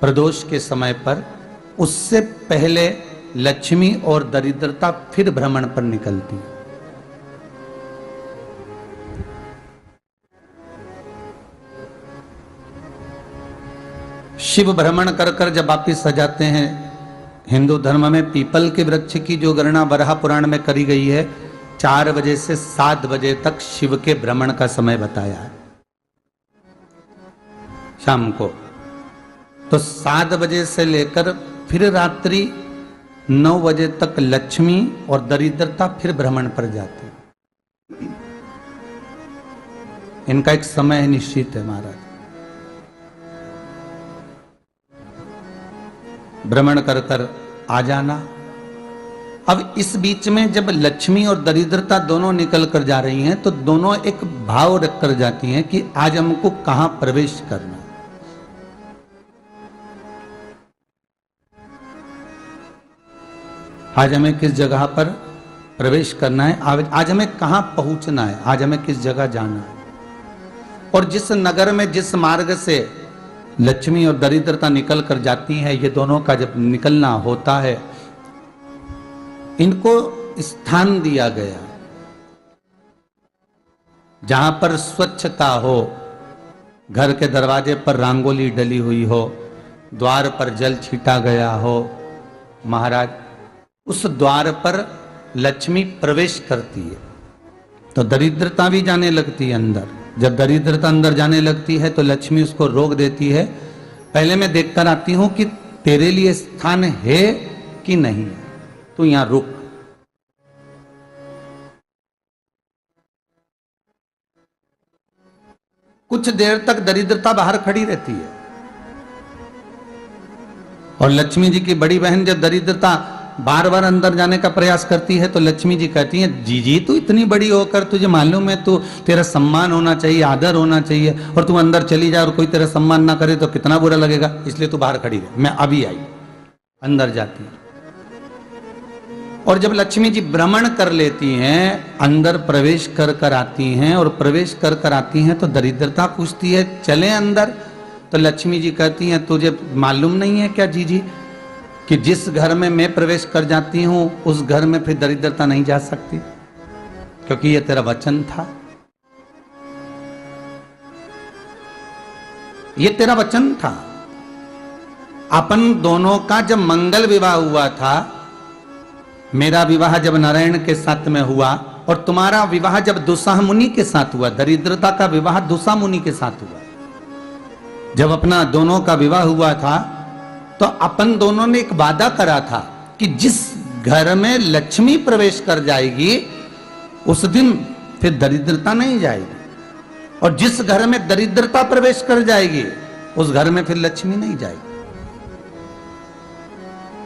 प्रदोष के समय पर, उससे पहले लक्ष्मी और दरिद्रता फिर भ्रमण पर निकलती है। शिव भ्रमण कर कर जब वापिस आ जाते हैं, हिंदू धर्म में पीपल के वृक्ष की जो गणना वराह पुराण में करी गई है, 4 बजे से 7 बजे तक शिव के भ्रमण का समय बताया है शाम को। तो 7 बजे से लेकर फिर रात्रि 9 बजे तक लक्ष्मी और दरिद्रता फिर भ्रमण पर जाती है। इनका एक समय निश्चित है महाराज। भ्रमण कर कर आ जाना। अब इस बीच में जब लक्ष्मी और दरिद्रता दोनों निकल कर जा रही हैं, तो दोनों एक भाव रख कर जाती हैं कि आज हमको कहां प्रवेश करना। आज हमें किस जगह पर प्रवेश करना है, आज हमें कहां पहुंचना है, आज हमें किस जगह जाना है। और जिस नगर में जिस मार्ग से लक्ष्मी और दरिद्रता निकल कर जाती है, ये दोनों का जब निकलना होता है, इनको स्थान दिया गया जहां पर स्वच्छता हो, घर के दरवाजे पर रंगोली डली हुई हो, द्वार पर जल छीटा गया हो। महाराज, उस द्वार पर लक्ष्मी प्रवेश करती है तो दरिद्रता भी जाने लगती है अंदर। जब दरिद्रता अंदर जाने लगती है तो लक्ष्मी उसको रोक देती है। पहले मैं देखकर आती हूं कि तेरे लिए स्थान है कि नहीं है, तू यहां रुक। कुछ देर तक दरिद्रता बाहर खड़ी रहती है और लक्ष्मी जी की बड़ी बहन जब दरिद्रता बार बार अंदर जाने का प्रयास करती है तो लक्ष्मी जी कहती हैं, जीजी तू इतनी बड़ी होकर तुझे मालूम है तू तेरा सम्मान होना चाहिए, आदर होना चाहिए, और तू अंदर चली जाए और कोई तेरा सम्मान ना करे तो कितना बुरा लगेगा, इसलिए तू बाहर खड़ी रहे। मैं अभी आई। अंदर जाती है और जब लक्ष्मी जी भ्रमण कर लेती हैं, अंदर प्रवेश कर कर आती हैं, और प्रवेश कर कर आती हैं तो दरिद्रता पूछती है चले अंदर। तो लक्ष्मी जी कहती हैं, तुझे मालूम नहीं है क्या जीजी कि जिस घर में मैं प्रवेश कर जाती हूं उस घर में फिर दरिद्रता नहीं जा सकती, क्योंकि ये तेरा वचन था, ये तेरा वचन था। अपन दोनों का जब मंगल विवाह हुआ था, मेरा विवाह जब नारायण के साथ में हुआ और तुम्हारा विवाह जब दुस्साह मुनि के साथ हुआ, दरिद्रता का विवाह दुस्साह मुनि के साथ हुआ। जब अपना दोनों का विवाह हुआ था तो अपन दोनों ने एक वादा करा था कि जिस घर में लक्ष्मी प्रवेश कर जाएगी उस दिन फिर दरिद्रता नहीं जाएगी, और जिस घर में दरिद्रता प्रवेश कर जाएगी उस घर में फिर लक्ष्मी नहीं जाएगी।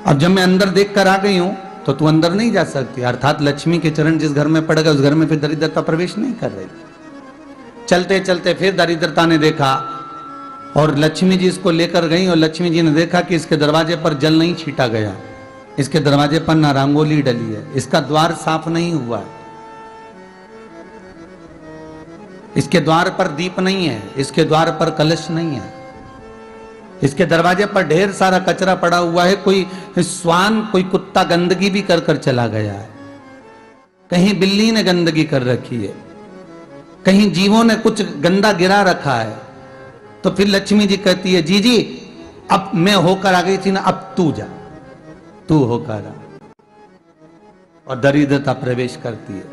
अब जब मैं अंदर देख कर आ गई हूं तो तू अंदर नहीं जा सकती, अर्थात लक्ष्मी के चरण जिस घर में पड़ गए उस घर में फिर दरिद्रता प्रवेश नहीं कर रही। चलते चलते फिर दरिद्रता ने देखा और लक्ष्मी जी इसको लेकर गई, और लक्ष्मी जी ने देखा कि इसके दरवाजे पर जल नहीं छीटा गया, इसके दरवाजे पर ना रंगोली डली है, इसका द्वार साफ नहीं हुआ है, इसके द्वार पर दीप नहीं है, इसके द्वार पर कलश नहीं है, इसके दरवाजे पर ढेर सारा कचरा पड़ा हुआ है, कोई श्वान कोई कुत्ता गंदगी भी कर कर चला गया है, कहीं बिल्ली ने गंदगी कर रखी है, कहीं जीवों ने कुछ गंदा गिरा रखा है। तो फिर लक्ष्मी जी कहती है, जी जी अब मैं होकर आ गई थी ना, अब तू जा, तू होकर आ। और दरिद्रता प्रवेश करती है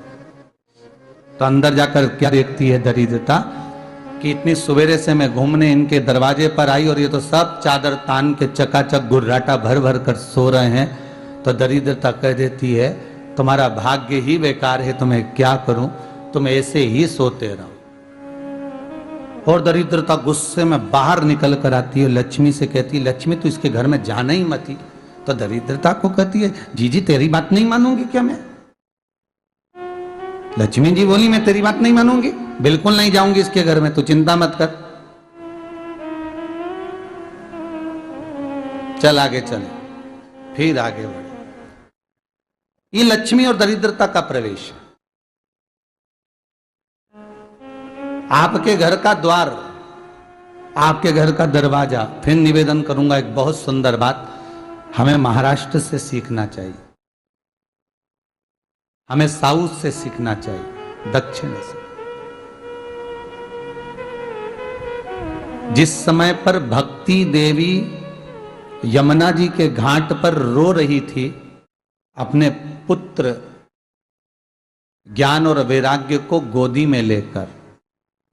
तो अंदर जाकर क्या देखती है दरिद्रता कि इतनी सवेरे से मैं घूमने इनके दरवाजे पर आई और ये तो सब चादर तान के चकाचक गुर्राटा भर भर कर सो रहे हैं। तो दरिद्रता कह देती है, तुम्हारा भाग्य ही बेकार है, तुम्हें क्या करूं, तुम ऐसे ही सोते रहो। और दरिद्रता गुस्से में बाहर निकल कर आती है, लक्ष्मी से कहती है, लक्ष्मी तू इसके घर में जाना ही मत ही। तो दरिद्रता को कहती है, जीजी तेरी बात नहीं मानूंगी क्या मैं? लक्ष्मी जी बोली, मैं तेरी बात नहीं मानूंगी, बिल्कुल नहीं जाऊंगी इसके घर में, तू चिंता मत कर, चल आगे चले। फिर आगे बढ़े। ये लक्ष्मी और दरिद्रता का प्रवेश है। आपके घर का द्वार आपके घर का दरवाजा। फिर निवेदन करूंगा एक बहुत सुंदर बात, हमें महाराष्ट्र से सीखना चाहिए, हमें साउथ से सीखना चाहिए, दक्षिण से। जिस समय पर भक्ति देवी यमुना जी के घाट पर रो रही थी अपने पुत्र ज्ञान और वैराग्य को गोदी में लेकर,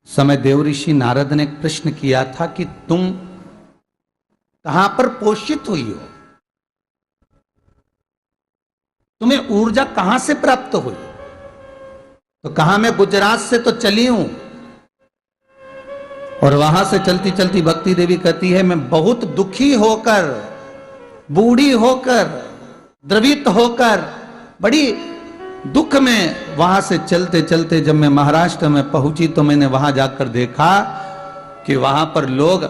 समय देवऋषि नारद ने प्रश्न किया था कि तुम कहां पर पोषित हुई हो, तुम्हें ऊर्जा कहां से प्राप्त हुई? तो कहा मैं गुजरात से तो चली हूं। और वहां से चलती चलती भक्ति देवी कहती है मैं बहुत दुखी होकर, बूढ़ी होकर, द्रवित होकर, बड़ी दुख में वहां से चलते चलते जब मैं महाराष्ट्र में पहुंची तो मैंने वहां जाकर देखा कि वहां पर लोग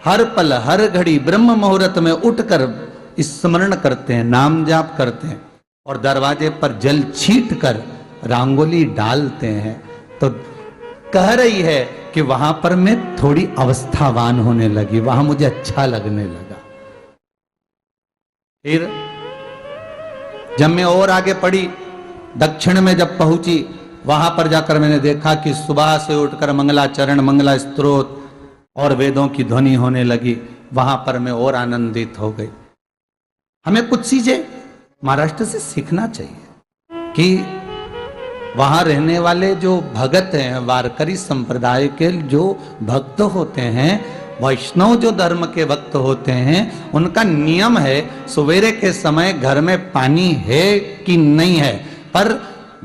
हर पल हर घड़ी ब्रह्म मुहूर्त में उठकर स्मरण करते हैं, नाम जाप करते हैं और दरवाजे पर जल छीट कर रंगोली डालते हैं। तो कह रही है कि वहां पर मैं थोड़ी अवस्थावान होने लगी, वहां मुझे अच्छा लगने लगा। फिर जब मैं और आगे पड़ी, दक्षिण में जब पहुंची, वहां पर जाकर मैंने देखा कि सुबह से उठकर मंगलाचरण, मंगला स्तोत्र और वेदों की ध्वनि होने लगी। वहां पर मैं और आनंदित हो गई। हमें कुछ चीजें महाराष्ट्र से सीखना चाहिए कि वहां रहने वाले जो भगत हैं, वारकरी संप्रदाय के जो भक्त होते हैं, वैष्णव जो धर्म के भक्त होते हैं, उनका नियम है सवेरे के समय घर में पानी है कि नहीं है, पर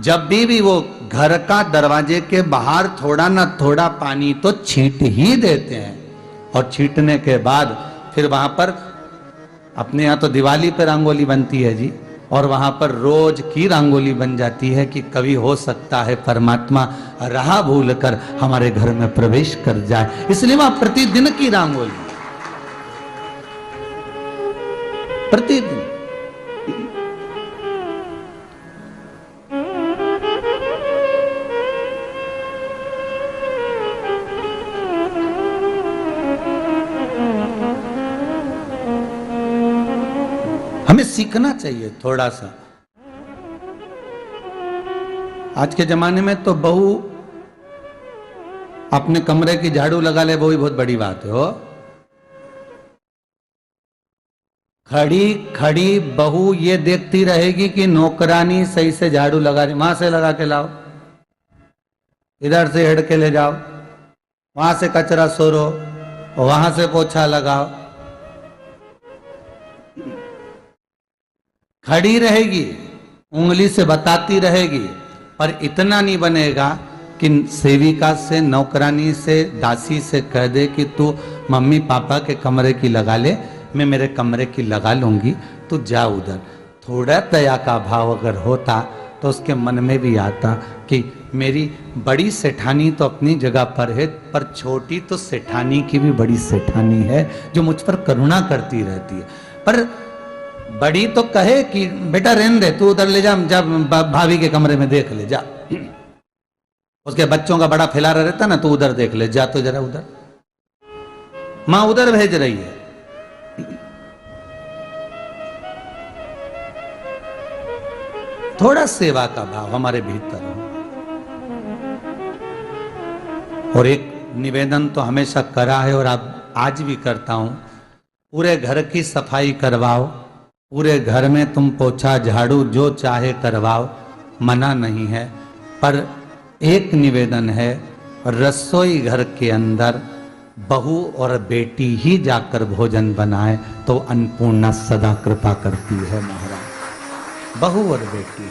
जब भी वो घर का दरवाजे के बाहर थोड़ा ना थोड़ा पानी तो छींट ही देते हैं। और छींटने के बाद फिर वहां पर अपने यहाँ तो दिवाली पे रंगोली बनती है जी, और वहां पर रोज की रंगोली बन जाती है कि कभी हो सकता है परमात्मा राह भूल कर हमारे घर में प्रवेश कर जाए, इसलिए वहां प्रतिदिन की रंगोली, प्रतिदिन। हमें सीखना चाहिए थोड़ा सा। आज के जमाने में तो बहू अपने कमरे की झाड़ू लगा ले, वो ही बहुत बड़ी बात है। हो खड़ी खड़ी बहू ये देखती रहेगी कि नौकरानी सही से झाड़ू लगा रही, वहां से लगा के लाओ, इधर से हेड के ले जाओ, वहां से कचरा सोरो, वहां से पोछा लगाओ। खड़ी रहेगी, उंगली से बताती रहेगी, पर इतना नहीं बनेगा कि सेविका से, नौकरानी से, दासी से कह दे कि तू मम्मी पापा के कमरे की लगा ले, मैं मेरे कमरे की लगा लूंगी, तू जा उधर। थोड़ा दया का भाव अगर होता तो उसके मन में भी आता कि मेरी बड़ी सेठानी तो अपनी जगह पर है, पर छोटी तो सेठानी की भी बड़ी सेठानी है जो मुझ पर करुणा करती रहती है। पर बड़ी तो कहे कि बेटा रहने दे, तू उधर ले जा, जब भाभी के कमरे में देख ले जा, उसके बच्चों का बड़ा फैलारा रहता ना, तू उधर देख ले जा, तो जरा उधर, मां उधर भेज रही है। थोड़ा सेवा का भाव हमारे भीतर हो। और एक निवेदन तो हमेशा करा है और अब आज भी करता हूं, पूरे घर की सफाई करवाओ, पूरे घर में तुम पोछा झाड़ू जो चाहे करवाओ, मना नहीं है। पर एक निवेदन है, रसोई घर के अंदर बहू और बेटी ही जाकर भोजन बनाए तो अन्नपूर्णा सदा कृपा करती है महाराज। बहू और बेटी ही।